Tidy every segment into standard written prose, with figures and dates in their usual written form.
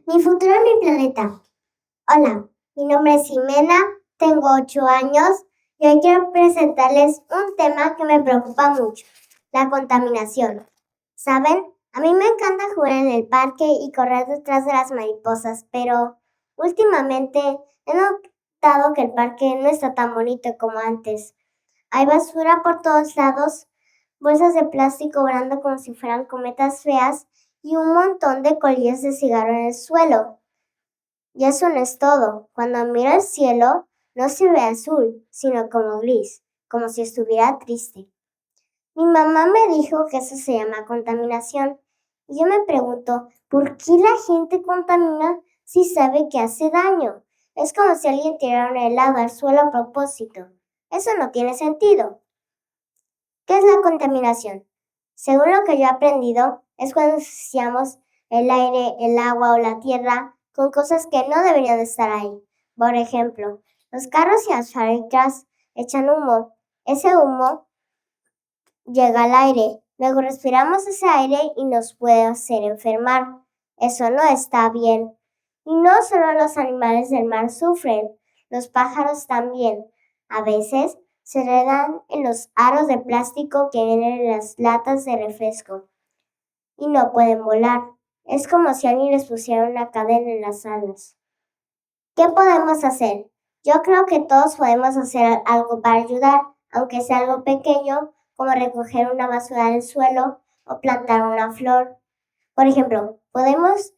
Mi futuro en mi planeta. Hola, mi nombre es Jimena, tengo 8 años y hoy quiero presentarles un tema que me preocupa mucho, la contaminación. ¿Saben? A mí me encanta jugar en el parque y correr detrás de las mariposas, pero últimamente he notado que el parque no está tan bonito como antes. Hay basura por todos lados, bolsas de plástico volando como si fueran cometas feas y un montón de colillas de cigarro en el suelo. Y eso no es todo. Cuando miro el cielo, no se ve azul, sino como gris, como si estuviera triste. Mi mamá me dijo que eso se llama contaminación. Y yo me pregunto, ¿por qué la gente contamina si sabe que hace daño? Es como si alguien tirara un helado al suelo a propósito. Eso no tiene sentido. ¿Qué es la contaminación? Según lo que yo he aprendido, es cuando ensuciamos el aire, el agua o la tierra con cosas que no deberían de estar ahí. Por ejemplo, los carros y las fábricas echan humo. Ese humo llega al aire. Luego respiramos ese aire y nos puede hacer enfermar. Eso no está bien. Y no solo los animales del mar sufren, los pájaros también. A veces se enredan en los aros de plástico que vienen en las latas de refresco y no pueden volar. Es como si alguien les pusiera una cadena en las alas. ¿Qué podemos hacer? Yo creo que todos podemos hacer algo para ayudar, aunque sea algo pequeño, como recoger una basura del suelo o plantar una flor. Por ejemplo, podemos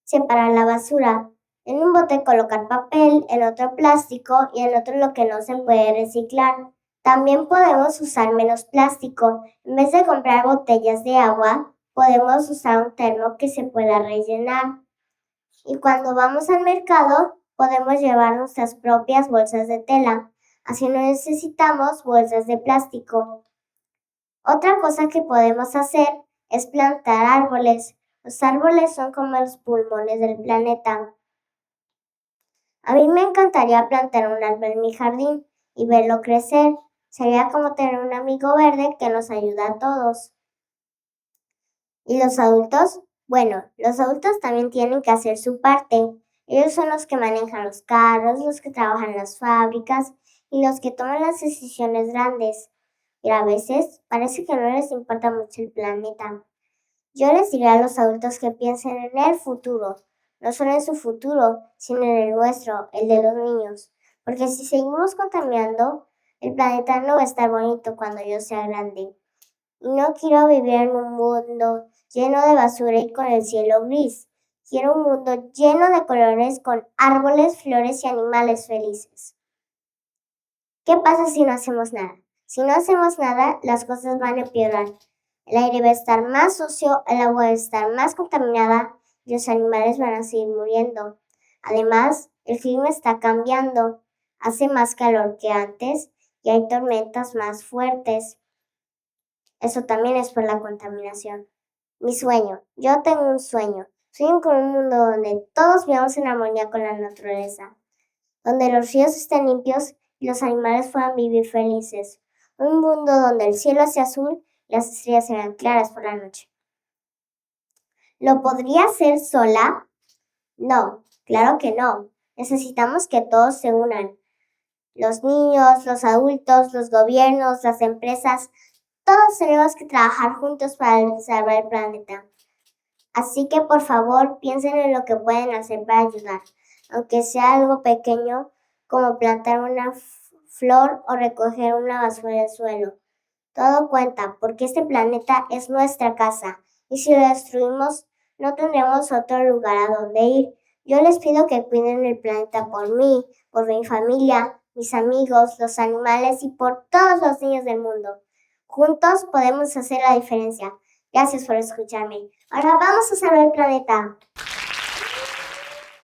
separar la basura. En un bote colocar papel, en otro plástico y en otro lo que no se puede reciclar. También podemos usar menos plástico. En vez de comprar botellas de agua, podemos usar un termo que se pueda rellenar. Y cuando vamos al mercado, podemos llevar nuestras propias bolsas de tela. Así no necesitamos bolsas de plástico. Otra cosa que podemos hacer es plantar árboles. Los árboles son como los pulmones del planeta. A mí me encantaría plantar un árbol en mi jardín y verlo crecer. Sería como tener un amigo verde que nos ayuda a todos. ¿Y los adultos? Bueno, los adultos también tienen que hacer su parte. Ellos son los que manejan los carros, los que trabajan en las fábricas y los que toman las decisiones grandes. Y a veces parece que no les importa mucho el planeta. Yo les diré a los adultos que piensen en el futuro, no solo en su futuro, sino en el nuestro, el de los niños. Porque si seguimos contaminando, el planeta no va a estar bonito cuando yo sea grande. Y no quiero vivir en un mundo lleno de basura y con el cielo gris. Quiero un mundo lleno de colores con árboles, flores y animales felices. ¿Qué pasa si no hacemos nada? Si no hacemos nada, las cosas van a empeorar. El aire va a estar más sucio, el agua va a estar más contaminada y los animales van a seguir muriendo. Además, el clima está cambiando. Hace más calor que antes y hay tormentas más fuertes. Eso también es por la contaminación. Mi sueño. Yo tengo un sueño. Sueño con un mundo donde todos vivamos en armonía con la naturaleza, donde los ríos estén limpios y los animales puedan vivir felices. Un mundo donde el cielo sea azul y las estrellas sean claras por la noche. ¿Lo podría hacer sola? No, claro que no. Necesitamos que todos se unan. Los niños, los adultos, los gobiernos, las empresas, todos tenemos que trabajar juntos para salvar el planeta. Así que por favor piensen en lo que pueden hacer para ayudar, aunque sea algo pequeño como plantar una flor o recoger una basura del suelo. Todo cuenta porque este planeta es nuestra casa y si lo destruimos no tendremos otro lugar a donde ir. Yo les pido que cuiden el planeta por mí, por mi familia, mis amigos, los animales y por todos los niños del mundo. Juntos podemos hacer la diferencia. Gracias por escucharme. Ahora vamos a salvar el planeta.